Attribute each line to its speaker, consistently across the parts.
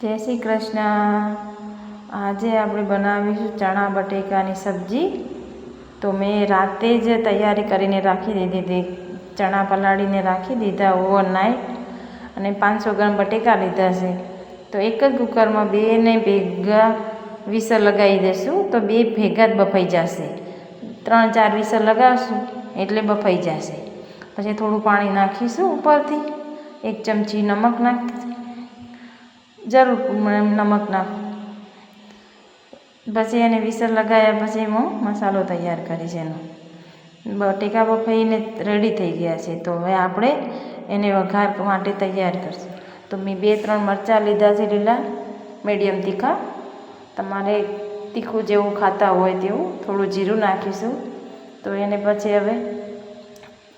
Speaker 1: જય શ્રી કૃષ્ણ। આજે આપણે બનાવીશું ચણા બટેકાની સબ્જી। તો મેં રાતે જ તૈયારી કરીને રાખી દીધી હતી। ચણા પલાળીને રાખી દીધા ઓવરનાઇટ અને 500 ગ્રામ બટેકા લીધા છે। તો એક જ કુકરમાં બેને ભેગા વિસલ લગાવી દઈશું તો બે ભેગા જ બફાઈ જશે। 3-4 વિસલ લગાવશું એટલે બફાઈ જશે। પછી થોડું પાણી નાખીશું ઉપરથી, 1 ચમચી નમક નાખીશું, જરૂર નમક નાખ। પછી એને વિસલ લગાવ્યા પછી હું મસાલો તૈયાર કરીશ। એનો બટેકા બફાઈને રેડી થઈ ગયા છે। તો હવે આપણે એને વઘાર માટે તૈયાર કરશું। તો મેં 2-3 મરચાં લીધા છે લીલા, મીડિયમ તીખા। તમારે તીખું જેવું ખાતા હોય તેવું। થોડું જીરું નાખીશું। તો એને પછી હવે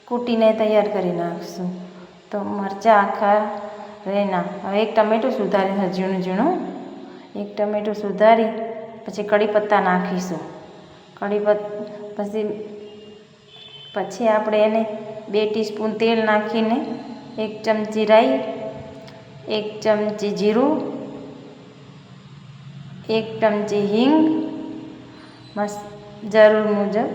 Speaker 1: કૂટીને તૈયાર કરી નાખીશું। તો મરચાં આખા રેના। હવે 1 ટમેટું સુધારી ઝીણું ઝીણું 1 ટમેટું સુધારી પછી કઢી પત્તા નાખીશું। પછી આપણે એને 2 ટીસ્પૂન તેલ નાખીને 1 ચમચી રાઈ, 1 ચમચી જીરું, 1 ચમચી હિંગ, જરૂર મુજબ।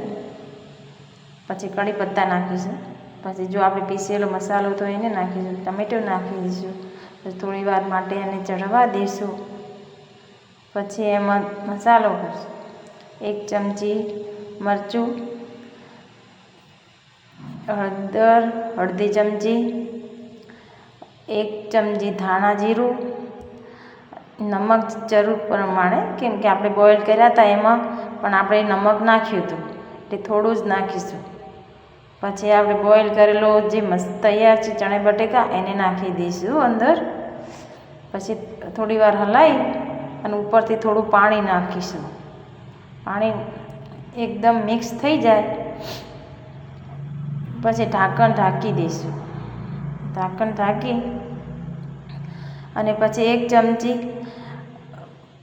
Speaker 1: પછી કઢી પત્તા નાખીશું। પછી જો આપણે પીસેલો મસાલો તો એને નાખીશું, ટમેટું નાખી દઈશું। પછી થોડી વાર માટે એને ચડવા દઈશું। પછી એમાં મસાલો કરશું, 1 ચમચી મરચું, હળદર અડધી ચમચી, 1 ચમચી ધાણા જીરું, નમક જરૂર પ્રમાણે, કેમ કે આપણે બોઇલ કર્યા હતા એમાં પણ આપણે નમક નાખ્યું હતું એટલે થોડું જ નાખીશું। પછી આપણે બોઇલ કરેલો જે મસ્ત તૈયાર છે ચણે બટેકા એને નાખી દઈશું અંદર। પછી થોડી વાર હલાવી અને ઉપરથી થોડું પાણી નાખીશું। પાણી એકદમ મિક્સ થઈ જાય પછી ઢાંકણ ઢાંકી દઈશું। ઢાંકણ ઢાંકી અને પછી 1 ચમચી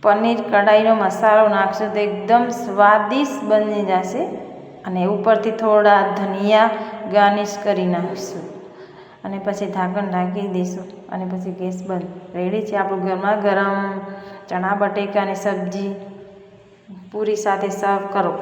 Speaker 1: પનીર કઢાઈનો મસાલો નાખશું તો એકદમ સ્વાદિષ્ટ બની જશે। અને ઉપરથી થોડા ધનિયા ગાર્નિશ કરી નાખીશું અને પછી ઢાંકણ ઢાંકી દઈશું અને પછી ગેસ બંધ। રેડી છે આપણું ગરમા ગરમ ચણા બટેકાની સબ્જી। પૂરી સાથે સર્વ કરો।